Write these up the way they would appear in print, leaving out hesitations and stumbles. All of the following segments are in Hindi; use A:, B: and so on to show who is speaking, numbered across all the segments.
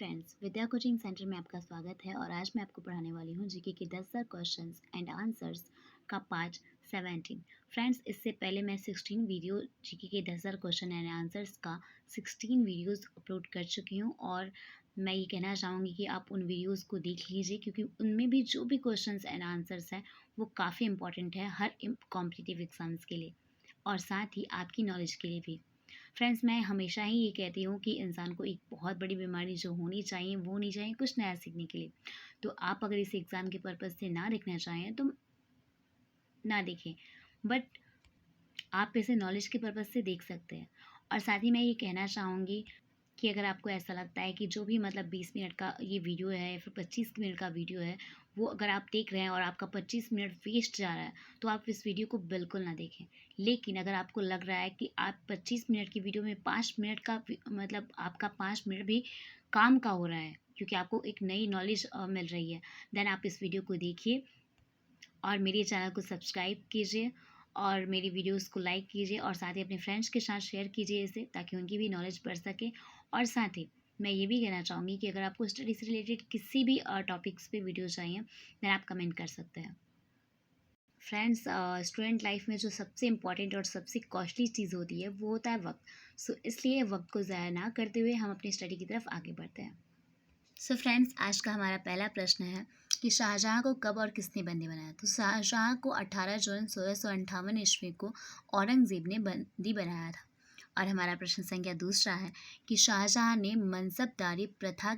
A: फ्रेंड्स, विद्या कोचिंग सेंटर में आपका स्वागत है और आज मैं आपको पढ़ाने वाली हूँ जीके के 10,000 क्वेश्चंस एंड आंसर्स का पार्ट 17। फ्रेंड्स, इससे पहले मैं 16 वीडियो जीके के 10,000 क्वेश्चन एंड आंसर्स का 16 वीडियोस अपलोड कर चुकी हूँ और मैं ये कहना चाहूँगी कि आप उन वीडियोस को देख लीजिए क्योंकि उनमें भी जो भी क्वेश्चंस एंड आंसर्स हैं वो काफ़ी इंपॉर्टेंट है हर कॉम्पिटिटिव एग्ज़ाम्स के लिए और साथ ही आपकी नॉलेज के लिए भी। फ्रेंड्स, मैं हमेशा ही ये कहती हूँ कि इंसान को एक बहुत बड़ी बीमारी जो होनी चाहिए वो होनी चाहिए कुछ नया सीखने के लिए। तो आप अगर इसे एग्ज़ाम के पर्पज़ से ना देखना चाहें तो ना देखें, बट आप इसे नॉलेज के पर्पज़ से देख सकते हैं। और साथ ही मैं ये कहना चाहूँगी कि अगर आपको ऐसा लगता है कि जो भी मतलब 20 मिनट का ये वीडियो है या फिर 25 मिनट का वीडियो है, वो अगर आप देख रहे हैं और आपका 25 मिनट वेस्ट जा रहा है, तो आप इस वीडियो को बिल्कुल ना देखें। लेकिन अगर आपको लग रहा है कि आप 25 मिनट की वीडियो में 5 मिनट का मतलब आपका 5 मिनट भी काम का हो रहा है क्योंकि आपको एक नई नॉलेज मिल रही है, देन आप इस वीडियो को देखिए और मेरे चैनल को सब्सक्राइब कीजिए और मेरी वीडियोस को लाइक कीजिए और साथ ही अपने फ्रेंड्स के साथ शेयर कीजिए इसे ताकि उनकी भी नॉलेज बढ़ सके। और साथ ही मैं ये भी कहना चाहूँगी कि अगर आपको स्टडी से रिलेटेड किसी भी टॉपिक्स पे वीडियो चाहिए देन आप कमेंट कर सकते हैं। फ्रेंड्स, स्टूडेंट लाइफ में जो सबसे इम्पॉर्टेंट और सबसे कॉस्टली चीज़ होती है वो होता है वक्त। सो इसलिए वक्त को ज़ाया ना करते हुए हम अपनी स्टडी की तरफ आगे बढ़ते हैं। सो फ्रेंड्स, आज का हमारा पहला प्रश्न है कि शाहजहाँ को कब और किसने बंदी बनाया। तो शाहजहाँ को 18 जून 1658 ईस्वी को औरंगज़ेब ने बंदी बनाया था। और हमारा प्रश्न संख्या दूसरा है कि शाहजहाँ ने मनसबदारी प्रथा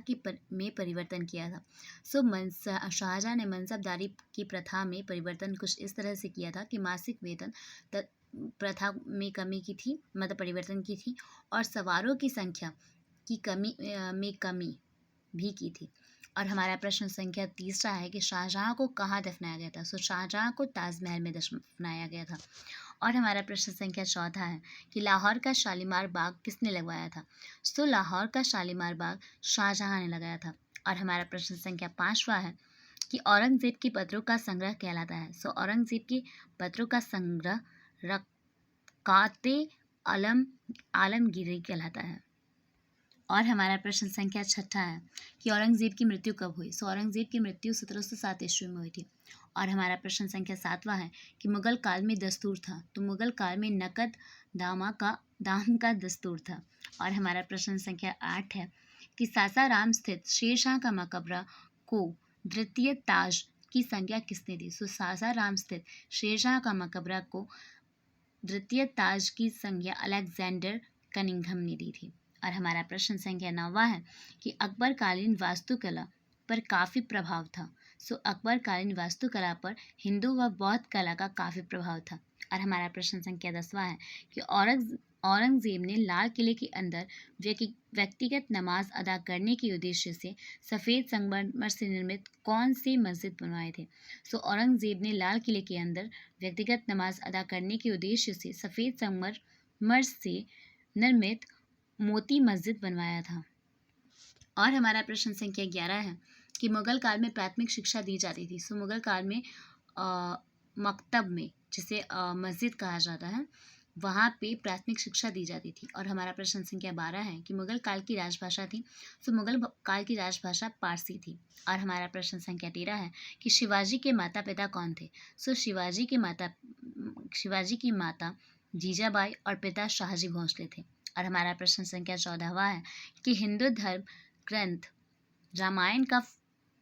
A: में परिवर्तन किया था। शाहजहाँ ने मनसबदारी की प्रथा में परिवर्तन कुछ इस तरह से किया था कि मासिक वेतन प्रथा में कमी की थी, मतलब परिवर्तन की थी, और सवारों की संख्या की कमी भी की थी। और हमारा प्रश्न संख्या तीसरा है कि शाहजहाँ को कहाँ दफनाया गया था। शाहजहाँ को ताजमहल में दफनाया गया था। और हमारा प्रश्न संख्या चौथा है कि लाहौर का शालीमार बाग किसने लगवाया था। लाहौर का शालीमार बाग शाहजहाँ ने लगाया था। और हमारा प्रश्न संख्या पाँचवा है कि औरंगज़ेब की पत्रों का संग्रह कहलाता है। औरंगज़ेब की पत्रों का संग्रह रकाते आलमगीरी कहलाता है। और हमारा प्रश्न संख्या छठा है कि औरंगज़ेब की मृत्यु कब हुई। औरंगज़ेब की मृत्यु 1707 ईस्वी में हुई थी। और हमारा प्रश्न संख्या सातवां है कि मुगल काल में दस्तूर था। तो मुगल काल में नकद दाम का दस्तूर था। और हमारा प्रश्न संख्या 8 है कि सासाराम स्थित शेरशाह का मकबरा को द्वितीय ताज की संज्ञा किसने दी। सासाराम स्थित शेरशाह का मकबरा को द्वितीय ताज की संज्ञा अलेक्जेंडर कनिंघम ने दी थी। और हमारा प्रश्न संख्या 9वां है कि अकबरकालीन वास्तुकला पर काफ़ी प्रभाव था। अकबरकालीन वास्तुकला पर हिंदू व बौद्ध कला का काफ़ी प्रभाव था। और हमारा प्रश्न संख्या 10वां है कि औरंगज़ेब ने लाल किले के अंदर व्यक्तिगत नमाज अदा करने के उद्देश्य से सफ़ेद संगमरमर से निर्मित कौन सी मस्जिद बनवाए थे। औरंगज़ेब ने लाल किले के अंदर व्यक्तिगत नमाज अदा करने के उद्देश्य से सफ़ेद संगमरमर से निर्मित मोती मस्जिद बनवाया था। और हमारा प्रश्न संख्या 11 है कि मुगल काल में प्राथमिक शिक्षा दी जाती थी। मुगल काल में मकतब में, जिसे मस्जिद कहा जाता है, वहाँ पे प्राथमिक शिक्षा दी जाती थी। और हमारा प्रश्न संख्या 12 है कि मुगल काल की राजभाषा थी। मुगल काल की राजभाषा पारसी थी। और हमारा प्रश्न संख्या 13 है कि शिवाजी के माता पिता कौन थे। शिवाजी की माता जीजाबाई और पिता शाहजी भोंसले थे। और हमारा प्रश्न संख्या 14वां है कि हिंदू धर्म ग्रंथ रामायण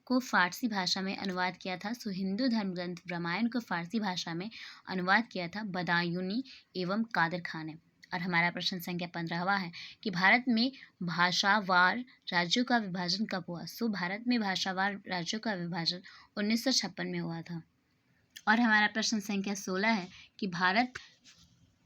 A: को फारसी भाषा में अनुवाद किया था। हिंदू धर्म ग्रंथ रामायण को फारसी भाषा में अनुवाद किया था बदायूनी एवं कादर खान ने। और हमारा प्रश्न संख्या 15वां है कि भारत में भाषावार राज्यों का विभाजन कब हुआ। भारत में भाषावार राज्यों का विभाजन 1956 में हुआ था। और हमारा प्रश्न संख्या 16 है कि भारत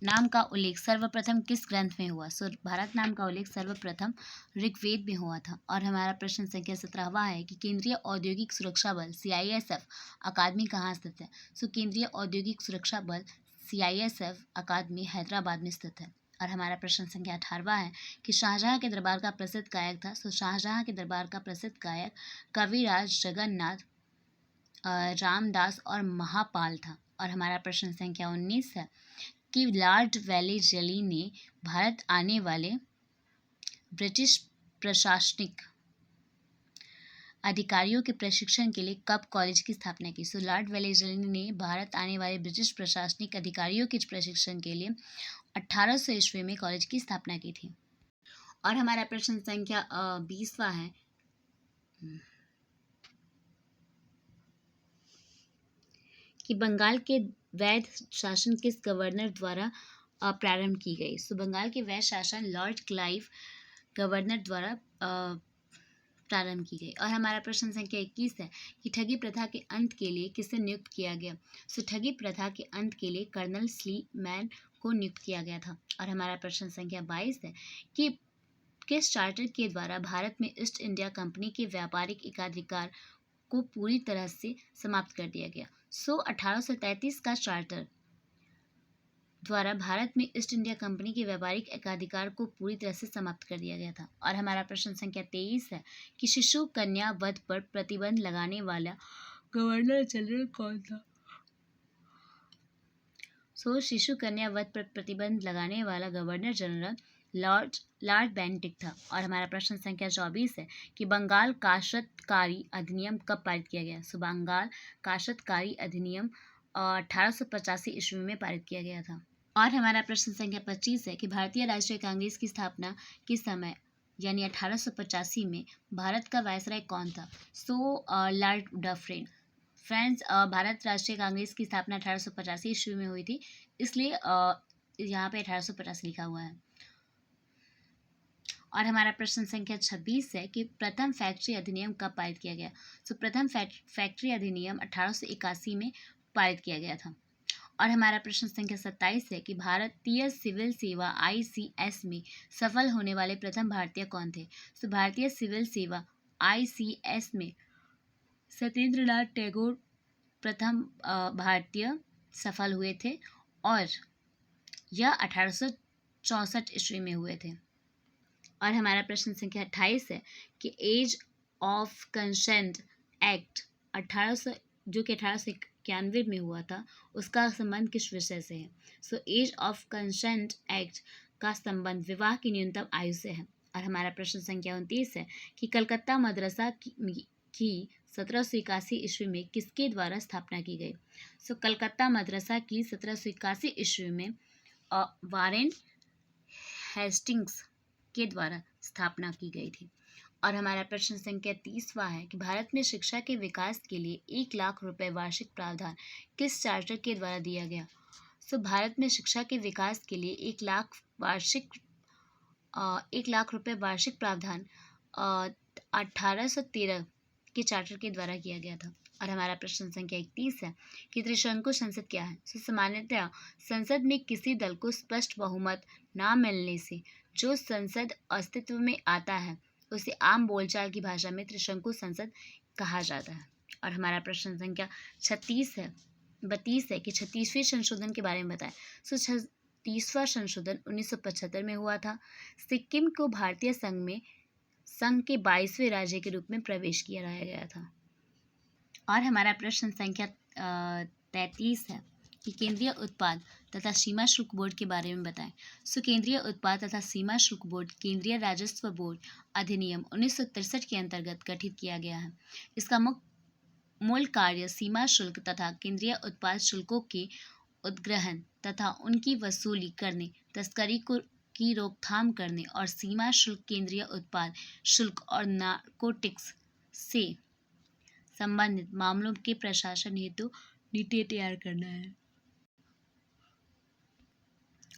A: नाम का उल्लेख सर्वप्रथम किस ग्रंथ में हुआ। भारत नाम का उल्लेख सर्वप्रथम ऋग्वेद में हुआ था। और हमारा प्रश्न संख्या 17वां है कि केंद्रीय औद्योगिक सुरक्षा बल CISF अकादमी कहाँ स्थित है। केंद्रीय औद्योगिक सुरक्षा बल CISF अकादमी हैदराबाद में स्थित है। और हमारा प्रश्न संख्या 18वां है कि शाहजहाँ के दरबार का प्रसिद्ध गायक था। शाहजहाँ के दरबार का प्रसिद्ध गायक कविराज जगन्नाथ रामदास और महापाल था। और हमारा प्रश्न संख्या 19 है कि लॉर्ड वेलेस्ली ने भारत आने वाले ब्रिटिश प्रशासनिक अधिकारियों के प्रशिक्षण के लिए कब कॉलेज की स्थापना की? सो लॉर्ड वेलेस्ली ने भारत आने वाले ब्रिटिश प्रशासनिक अधिकारियों के प्रशिक्षण के लिए 1800 ईस्वी में कॉलेज की स्थापना की थी। और हमारा प्रश्न संख्या 20वां है कि बंगाल के वैध शासन किस गवर्नर द्वारा प्रारंभ की गई? सो बंगाल के वैध शासन लॉर्ड क्लाइव गवर्नर द्वारा प्रारंभ की गई। और हमारा प्रश्न संख्या 21 है कि ठगी प्रथा के अंत के लिए किसे नियुक्त किया गया? सो ठगी प्रथा के अंत के लिए कर्नल स्लीमैन को नियुक्त किया गया था। और हमारा प्रश्न संख्या 22 है कि किस चार्टर के द्वारा भारत में ईस्ट इंडिया कंपनी के व्यापारिक एकाधिकार को पूरी तरह से समाप्त कर दिया गया? सो 1833 का चार्टर द्वारा भारत में ईस्ट इंडिया कंपनी के व्यापारिक एकाधिकार को पूरी तरह से समाप्त कर दिया गया था। और हमारा प्रश्न संख्या 23 है कि शिशु कन्या वध पर प्रतिबंध लगाने वाला गवर्नर जनरल कौन था? सो शिशु कन्या वध पर प्रतिबंध लगाने वाला गवर्नर जनरल लॉर्ड बेंटिक था। और हमारा प्रश्न संख्या 24 है कि बंगाल काश्तकारी अधिनियम कब पारित किया गया? सो बंगाल काश्तकारी अधिनियम 1885 ईस्वी में पारित किया गया था। और हमारा प्रश्न संख्या 25 है कि भारतीय राष्ट्रीय कांग्रेस की स्थापना किस समय यानी 1885 में भारत का वायसराय कौन था? सो लॉर्ड डफरिन। फ्रेंड्स, भारत राष्ट्रीय कांग्रेस की स्थापना 1885 ईस्वी में हुई थी, इसलिए यहाँ पे 1885 लिखा हुआ है। और हमारा प्रश्न संख्या 26 है कि प्रथम फैक्ट्री अधिनियम कब पारित किया गया? सो प्रथम फैक्ट्री अधिनियम 1881 में पारित किया गया था। और हमारा प्रश्न संख्या 27 है कि भारतीय सिविल सेवा ICS में सफल होने वाले प्रथम भारतीय कौन थे? तो भारतीय सिविल सेवा ICS में सत्येंद्रनाथ टैगोर प्रथम भारतीय सफल हुए थे और यह 1864 ईस्वी में हुए थे। और हमारा प्रश्न संख्या 28 है कि एज ऑफ कंसेंट एक्ट 1891 में हुआ था, उसका संबंध किस विषय से है? So age of consent act का संबंध विवाह की न्यूनतम आयु से है। और हमारा प्रश्न संख्या 29 है कि कलकत्ता मदरसा की 1781 ईस्वी में किसके द्वारा स्थापना की गई? सो कलकत्ता मदरसा की 1781 ईस्वी में वारेन हेस्टिंग्स के द्वारा स्थापना की गई थी। और हमारा प्रश्न संख्या 30वां है कि भारत में शिक्षा के विकास के लिए 1 लाख रुपए वार्षिक प्रावधान किस चार्टर के द्वारा दिया गया? सो भारत में शिक्षा के विकास के लिए 1 लाख रुपए वार्षिक प्रावधान 1813 के चार्टर के द्वारा किया गया था। और हमारा प्रश्न संख्या 31 है कि त्रिशंकु संसद क्या है? सो सामान्यतः संसद में किसी दल को स्पष्ट बहुमत न मिलने से जो संसद अस्तित्व में आता है उसे आम बोलचाल की भाषा में त्रिशंकु संसद कहा जाता है। और हमारा प्रश्न संख्या 32 है कि 36वें संशोधन के बारे में बताएं। सो 36वां संशोधन 1975 में हुआ था। सिक्किम को भारतीय संघ के 22वें राज्य के रूप में प्रवेश किया गया था। और हमारा प्रश्न संख्या 33 है कि केंद्रीय उत्पाद तथा सीमा शुल्क बोर्ड के बारे में बताएं। सो केंद्रीय उत्पाद तथा सीमा शुल्क बोर्ड केंद्रीय राजस्व बोर्ड अधिनियम 1963 के अंतर्गत गठित किया गया है। इसका मूल कार्य सीमा शुल्क तथा केंद्रीय उत्पाद शुल्कों के उद्ग्रहण तथा उनकी वसूली करने, तस्करी की रोकथाम करने और सीमा शुल्क, केंद्रीय उत्पाद शुल्क और नारकोटिक्स से संबंधित मामलों के प्रशासन हेतु नीति तैयार करना है।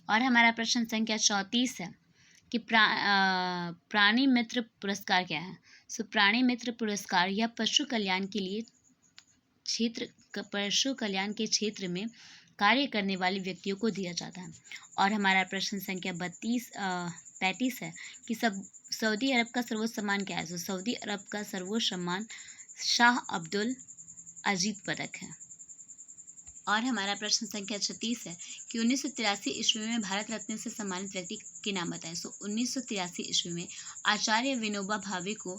A: और हमारा प्रश्न संख्या 34 है कि प्राणी मित्र पुरस्कार क्या है? सो प्राणी मित्र पुरस्कार यह पशु कल्याण के क्षेत्र में कार्य करने वाले व्यक्तियों को दिया जाता है। और हमारा प्रश्न संख्या 35 है कि सऊदी अरब का सर्वोच्च सम्मान क्या है? तो सऊदी अरब का सर्वोच्च सम्मान शाह अब्दुल अजीज पदक है। और हमारा प्रश्न संख्या 36 है कि 1983 ईस्वी में भारत रत्न से सम्मानित व्यक्ति के नाम बताएं। सो 1983 ईस्वी में आचार्य विनोबा भावे को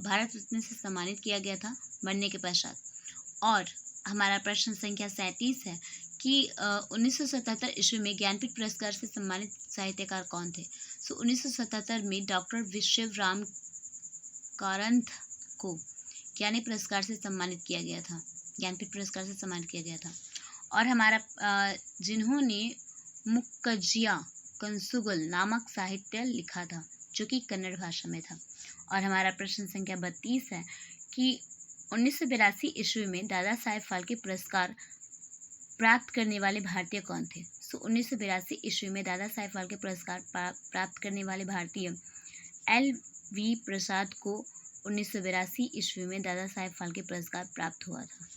A: भारत रत्न से सम्मानित किया गया था मरने के पश्चात। और हमारा प्रश्न संख्या 37 है कि 1977 ईस्वी में ज्ञानपीठ पुरस्कार से सम्मानित साहित्यकार कौन थे? सो 1977 में डॉक्टर शिवराम कारंथ को ज्ञानी पुरस्कार से सम्मानित किया गया था, ज्ञानपीठ पुरस्कार से सम्मानित किया गया था। और हमारा जिन्होंने मुक्कज्जिया कंसुगुल नामक साहित्य लिखा था, जो कि कन्नड़ भाषा में था। और हमारा प्रश्न संख्या 32 है कि 1982 ईस्वी में दादा साहेब फाल्के पुरस्कार प्राप्त करने वाले भारतीय कौन थे? 1982 ईस्वी में दादा साहेब फाल्के पुरस्कार प्राप्त करने वाले भारतीय LV प्रसाद को 1982 ईस्वी में दादा साहेब फाल्के पुरस्कार प्राप्त हुआ था।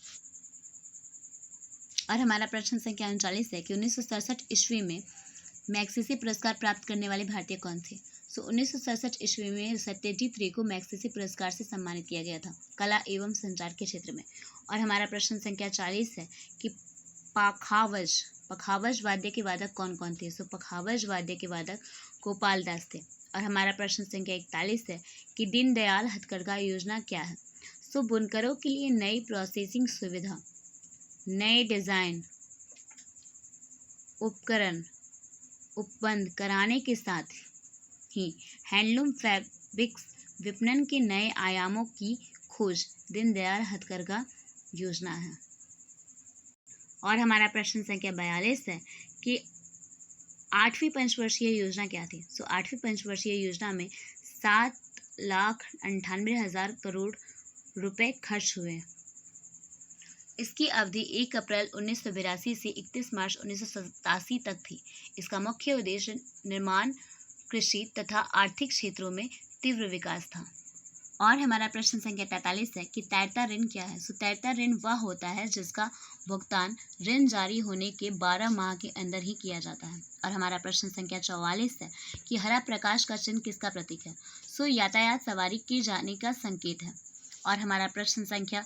A: और हमारा प्रश्न संख्या 39 है कि 1967 ईस्वी में मैग्सेसे पुरस्कार प्राप्त करने वाले भारतीय कौन थे? 1967 ईस्वी में सत्यजीत रे को मैग्सेसे पुरस्कार से सम्मानित किया गया था, कला एवं संचार के क्षेत्र में। और हमारा प्रश्न संख्या 40 है कि पखावज वाद्य के वादक कौन कौन थे? पखावज वाद्य के वादक गोपाल दास थे। और हमारा प्रश्न संख्या 41 है कि दीनदयाल हथकरघा योजना क्या है? बुनकरों के लिए नई प्रोसेसिंग सुविधा, नए डिजाइन उपकरण उपबंध कराने के साथ ही हैंडलूम फैब्रिक्स विपणन के नए आयामों की खोज दीनदयाल हथकरघा योजना है। और हमारा प्रश्न संख्या 42 है कि 8वीं पंचवर्षीय योजना क्या थी? 8वीं पंचवर्षीय योजना में 7,98,000 करोड़ रुपए खर्च हुए। इसकी अवधि 1 अप्रैल 1982 से 31 मार्च 1987 तक थी। इसका मुख्य उद्देश्य निर्माण, कृषि तथा आर्थिक क्षेत्रों में तीव्र विकास था। और हमारा प्रश्न संख्या 43 है कि तैरता ऋण क्या है? तैरता ऋण वह होता है जिसका भुगतान ऋण जारी होने के 12 माह के अंदर ही किया जाता है। और हमारा प्रश्न संख्या 44 है कि हरा प्रकाश का चिन्ह किसका प्रतीक है? यातायात सवारी के जाने का संकेत है। और हमारा प्रश्न संख्या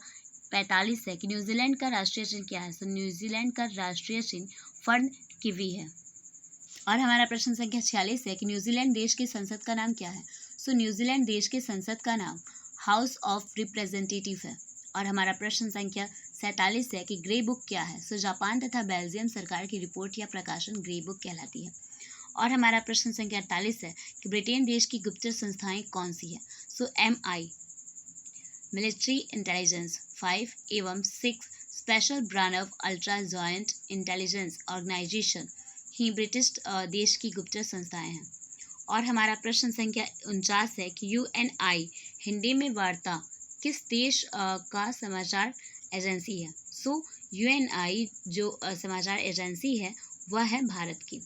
A: 45 है कि न्यूजीलैंड का राष्ट्रीय चिन्ह क्या है? न्यूजीलैंड का राष्ट्रीय चिन्ह फर्न किवी है। और हमारा प्रश्न संख्या 46 है कि न्यूजीलैंड देश की संसद का नाम क्या है? न्यूजीलैंड देश के संसद का नाम हाउस ऑफ रिप्रेजेंटेटिव है। और हमारा प्रश्न संख्या 47 है कि ग्रे बुक क्या है? जापान तथा बेल्जियम सरकार की रिपोर्ट या प्रकाशन ग्रे बुक कहलाती है। और हमारा प्रश्न संख्या 48 है कि ब्रिटेन देश की गुप्तचर संस्थाएं कौन सी है? MI मिलिट्री इंटेलिजेंस 5 एवं 6 special brand ultra joint intelligence organisation ही ब्रिटिश देश की गुप्तचर संस्थाएं हैं। और हमारा प्रश्न संख्या 49 है कि UNI हिंदी में वार्ता किस देश का समाचार एजेंसी है? UNI जो समाचार एजेंसी है वह है भारत की।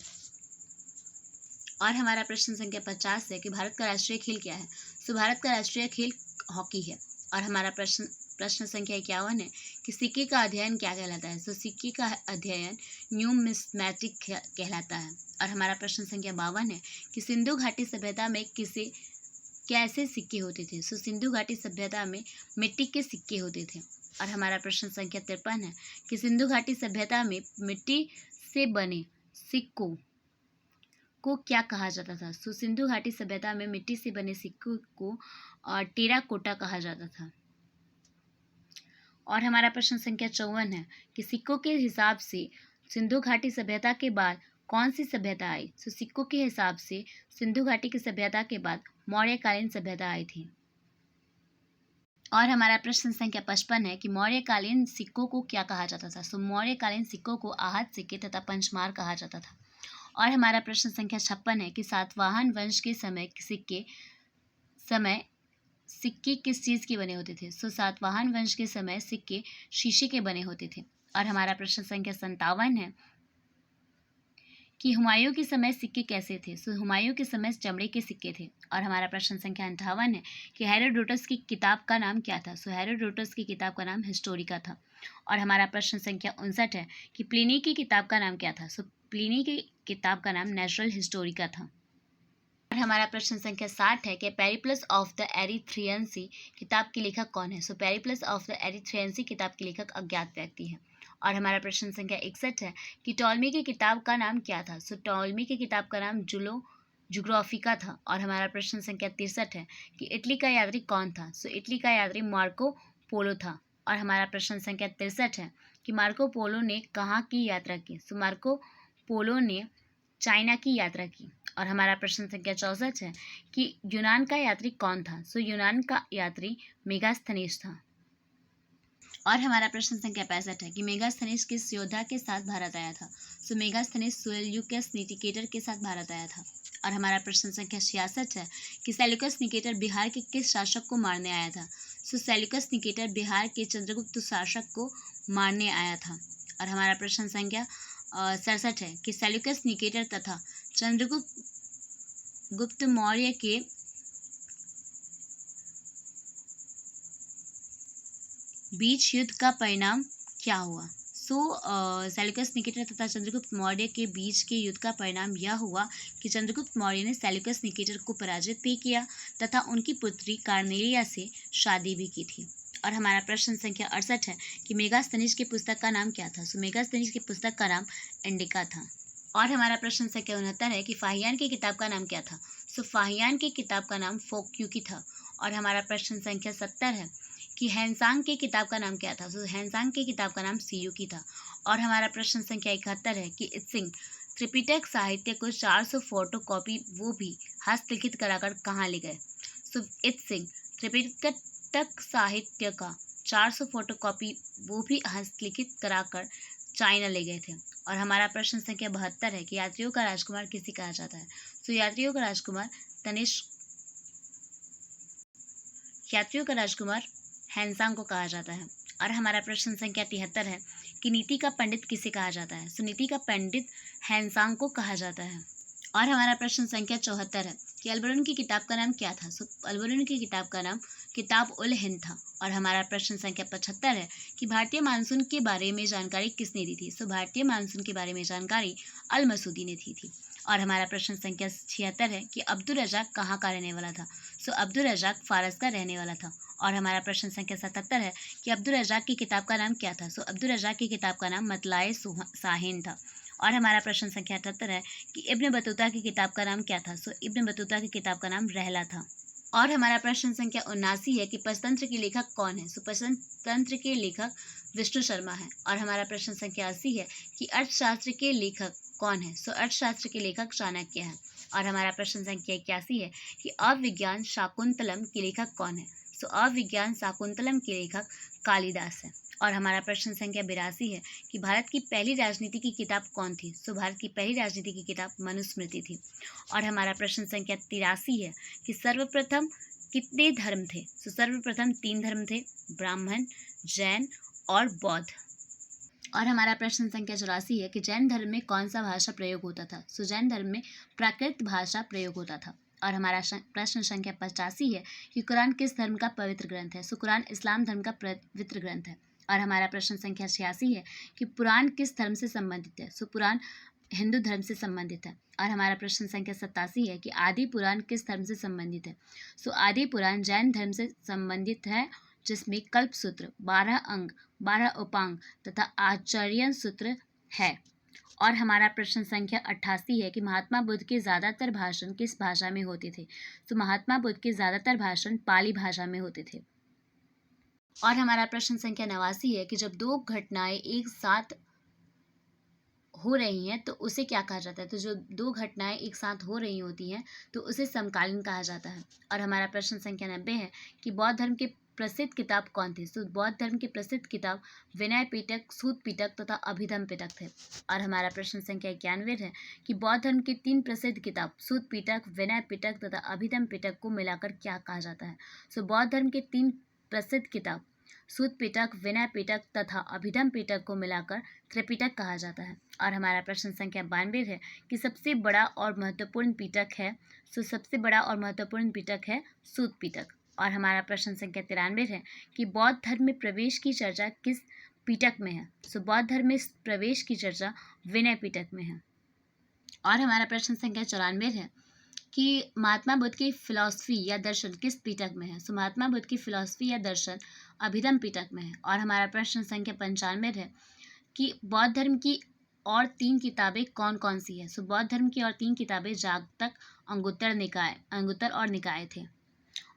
A: और हमारा प्रश्न संख्या 50 है कि भारत का राष्ट्रीय खेल क्या है? भारत का राष्ट्रीय खेल हॉकी है। और हमारा प्रश्न संख्या 51 है कि सिक्के का अध्ययन क्या कहलाता है? सिक्के का अध्ययन न्यूमिस्मैटिक कहलाता है। और हमारा प्रश्न संख्या 52 है कि सिंधु घाटी सभ्यता में कैसे सिक्के होते थे? सिंधु घाटी सभ्यता में मिट्टी के सिक्के होते थे। और हमारा प्रश्न संख्या 53 है कि सिंधु घाटी सभ्यता में मिट्टी से बने सिक्कों को क्या कहा जाता था? सिंधु घाटी सभ्यता में मिट्टी से बने सिक्कों को टेराकोटा कहा जाता था। और हमारा प्रश्न संख्या 54 है कि सिक्कों के हिसाब से सिंधु घाटी सभ्यता के बाद कौन सी सभ्यता आई? सिक्कों के हिसाब से सिंधु घाटी की सभ्यता के बाद मौर्यकालीन सभ्यता आई थी। और हमारा प्रश्न संख्या 55 है कि मौर्यकालीन सिक्कों को क्या कहा जाता था? मौर्यकालीन सिक्कों को आहत सिक्के तथा पंचमार कहा जाता था। और हमारा प्रश्न संख्या 56 है कि सातवाहन वंश के समय सिक्के किस चीज़ के बने होते थे? सातवाहन वंश के समय सिक्के शीशे के बने होते थे। और हमारा प्रश्न संख्या 57 है कि हुमायूं के समय सिक्के कैसे थे? हुमायूं के समय चमड़े के सिक्के थे। और हमारा प्रश्न संख्या 58 है कि हेरोडोटस की किताब का नाम क्या था? हेरोडोटस की किताब का नाम हिस्टोरिका था। और हमारा प्रश्न संख्या 59 है कि प्लिनी की किताब का नाम क्या था? प्लिनी की किताब का नाम नेचुरल हिस्टोरिका था। और हमारा प्रश्न संख्या 60 है कि पेरिप्लस ऑफ द एरिथ्रियन सी किताब के लेखक कौन है? पेरिप्लस ऑफ द एरिथ्रियन सी किताब के लेखक अज्ञात व्यक्ति है। और हमारा प्रश्न संख्या 61 है कि टॉलमी की किताब का नाम क्या था? टॉलमी की किताब का नाम जुग्राफिका था। और हमारा प्रश्न संख्या 63 है कि इटली का यात्री कौन था? इटली का यात्री मार्को पोलो था। और हमारा प्रश्न संख्या 63 है कि मार्को पोलो ने कहाँ की यात्रा की? मार्को पोलो ने चाइना की यात्रा की। और हमारा प्रश्न संख्या 64 है कि यूनान का यात्री कौन था? यूनान का यात्री मेगास्थनीज था। और हमारा प्रश्न संख्या 65 है कि मेगास्थनीज किस योद्धा के साथ भारत आया था। सो मेगास्थनीज सेल्यूकस निकेटर के साथ भारत आया था। और हमारा प्रश्न संख्या 66 है कि सेल्यूकस निकेटर बिहार के किस शासक को मारने आया था। सो सेल्यूकस निकेटर बिहार के चंद्रगुप्त शासक को मारने आया था। और हमारा प्रश्न संख्या 67 है कि सेल्यूकस निकेटर तथा चंद्रगुप्त मौर्य के बीच युद्ध का परिणाम क्या हुआ। सेल्यूकस निकेटर तथा चंद्रगुप्त मौर्य के बीच के युद्ध का परिणाम यह हुआ कि चंद्रगुप्त मौर्य ने सेल्यूकस निकेटर को पराजित भी किया तथा उनकी पुत्री कार्नेलिया से शादी भी की थी। और हमारा प्रश्न संख्या 68 है कि मेगास्थनीज की पुस्तक का नाम क्या था। सो मेगास्थनीज की पुस्तक का नाम इंडिका था। और हमारा प्रश्न संख्या 69 है कि फाहियान की किताब का नाम क्या था। सो फाहियान की किताब का नाम फोक्यूकी था। और हमारा प्रश्न संख्या 70 है कि हैंसांग की किताब का नाम क्या था। सो हैंसांग की किताब का नाम सियुकी था। और हमारा प्रश्न संख्या 71 है कि इत्सिंग त्रिपिटक साहित्य को 400 फोटो कॉपी वो भी हस्तलिखित कराकर कहाँ ले गए। सो इत्सिंग त्रिपिटक साहित्य का 400 फोटो कॉपी वो भी हस्तलिखित कराकर चाइना ले गए थे। और हमारा प्रश्न संख्या 72 है कि यात्रियों का राजकुमार किसे कहा जाता है। सो यात्रियों का राजकुमार हैंसांग को कहा जाता है। और हमारा प्रश्न संख्या 73 है कि नीति का पंडित किसे कहा जाता है। सो नीति का पंडित हैंसांग को कहा जाता है। और हमारा प्रश्न संख्या 74 है कि अलबरुन की किताब का नाम क्या था। सो अलबरुन की किताब का नाम किताब उल हिंद था। और हमारा प्रश्न संख्या 75 है कि भारतीय मानसून के बारे में जानकारी किसने दी थी। सो भारतीय मानसून के बारे में जानकारी अल मसूदी ने दी थी। और हमारा प्रश्न संख्या 76 है कि अब्दुल रज़ाक कहाँ का रहने वाला था। सो अब्दुल रज़ाक फारस का रहने वाला था। और हमारा प्रश्न संख्या 77 है कि अब्दुल रज़ाक की किताब का नाम क्या था। सो अब्दुल रज़ाक की किताब का नाम मतलाए साहिन था। और हमारा प्रश्न संख्या 78 है कि इब्न बतूता की किताब का नाम क्या था। सो इब्न बतूता की किताब का नाम रहला था। और हमारा प्रश्न संख्या 79 है कि पंचतंत्र के लेखक कौन है। सो पंचतंत्र के लेखक विष्णु शर्मा है। और हमारा प्रश्न संख्या 80 है कि अर्थशास्त्र के लेखक कौन है। सो अर्थशास्त्र के लेखक चाणक्य है। और हमारा प्रश्न संख्या 81 है कि अविज्ञान शाकुंतलम के लेखक कौन है। सो अविज्ञान शाकुंतलम के लेखक कालिदास है। और हमारा प्रश्न संख्या 82 है कि भारत की पहली राजनीति की किताब कौन थी। सो भारत की पहली राजनीति की किताब मनुस्मृति थी। और हमारा प्रश्न संख्या 83 है कि सर्वप्रथम कितने धर्म थे। सो सर्वप्रथम 3 धर्म थे, ब्राह्मण, जैन और बौद्ध। और हमारा प्रश्न संख्या 84 है कि जैन धर्म में कौन सा भाषा प्रयोग होता था। सो जैन धर्म में प्राकृत भाषा प्रयोग होता था। और हमारा प्रश्न संख्या 85 है कि कुरान किस धर्म का पवित्र ग्रंथ है। सो कुरान इस्लाम धर्म का पवित्र ग्रंथ है। और हमारा प्रश्न संख्या 86 है कि पुराण किस धर्म से संबंधित है। सो पुराण हिंदू धर्म से संबंधित है। और हमारा प्रश्न संख्या 87 है कि आदि पुराण किस धर्म से संबंधित है। सो आदि पुराण जैन धर्म से संबंधित है, जिसमें कल्प सूत्र, 12 अंग, 12 उपांग तथा आचार्य सूत्र है। और हमारा प्रश्न संख्या 88 है कि महात्मा बुद्ध के ज़्यादातर भाषण किस भाषा में होते थे। तो महात्मा बुद्ध के ज़्यादातर भाषण पाली भाषा में होते थे। और हमारा प्रश्न संख्या 89 है कि जब 2 घटनाएं एक साथ हो रही हैं तो उसे क्या कहा जाता है। तो जो 2 घटनाएं एक साथ हो रही होती हैं तो उसे समकालीन कहा जाता है। और हमारा प्रश्न संख्या 90 है कि बौद्ध धर्म के प्रसिद्ध किताब कौन थे। तो बौद्ध धर्म की प्रसिद्ध किताब विनय पिटक, सूत पिटक तथा अभिधम पिटक थे। और हमारा प्रश्न संख्या 91 है कि बौद्ध धर्म की 3 प्रसिद्ध किताब सूत पिटक, विनय पिटक तथा अभिधम पिटक को मिलाकर क्या कहा जाता है। सो बौद्ध धर्म के 3 प्रसिद्ध किताब सूत पिटक, विनय पिटक तथा अभिधम पिटक को मिलाकर त्रिपिटक कहा जाता है। और हमारा प्रश्न संख्या 92 है कि सबसे बड़ा और महत्वपूर्ण पिटक है। सो सबसे बड़ा और महत्वपूर्ण पिटक है सूत पिटक। और हमारा प्रश्न संख्या 93 है कि बौद्ध धर्म में प्रवेश की चर्चा किस पिटक में है। सो बौद्ध धर्म में प्रवेश की चर्चा विनय पिटक में है। और हमारा प्रश्न संख्या 94 है कि महात्मा बुद्ध की फिलॉसफी या दर्शन किस पिटक में है। सो महात्मा बुद्ध की फिलॉसफी या दर्शन अभिधम पिटक में है। और हमारा प्रश्न संख्या 95 है कि बौद्ध धर्म की और 3 किताबें कौन कौन सी है। सो बौद्ध धर्म की और 3 किताबें जागतक, अंगुत्तर और निकाय थे।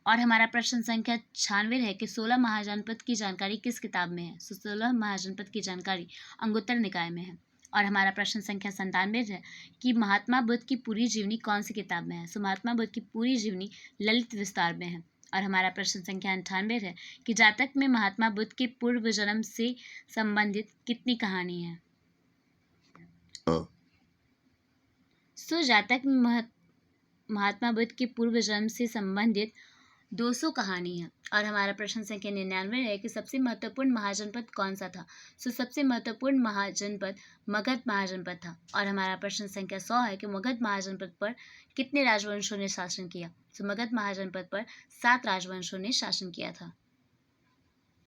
A: और हमारा प्रश्न संख्या 96 है कि 16 महाजनपद की जानकारी किस किताब में है। सो 16 महाजनपद की जानकारी अंगुत्तर निकाय में है। और हमारा प्रश्न संख्या 97 है कि महात्मा बुद्ध की पूरी जीवनी कौन सी किताब में है। सो महात्मा बुद्ध की पूरी जीवनी ललित विस्तार में है। और हमारा प्रश्न संख्या 98 है कि जातक में महात्मा बुद्ध के पूर्व जन्म से संबंधित कितनी कहानी है। जातक में महात्मा बुद्ध के पूर्व जन्म से संबंधित 200 कहानी है। और हमारा प्रश्न संख्या 99 है कि सबसे महत्वपूर्ण महाजनपद कौन सा था। सबसे महत्वपूर्ण महाजनपद मगध महाजनपद था। और हमारा प्रश्न संख्या 100 है कि मगध महाजनपद पर कितने राजवंशों ने शासन किया। मगध महाजनपद पर 7 राजवंशों ने शासन किया था।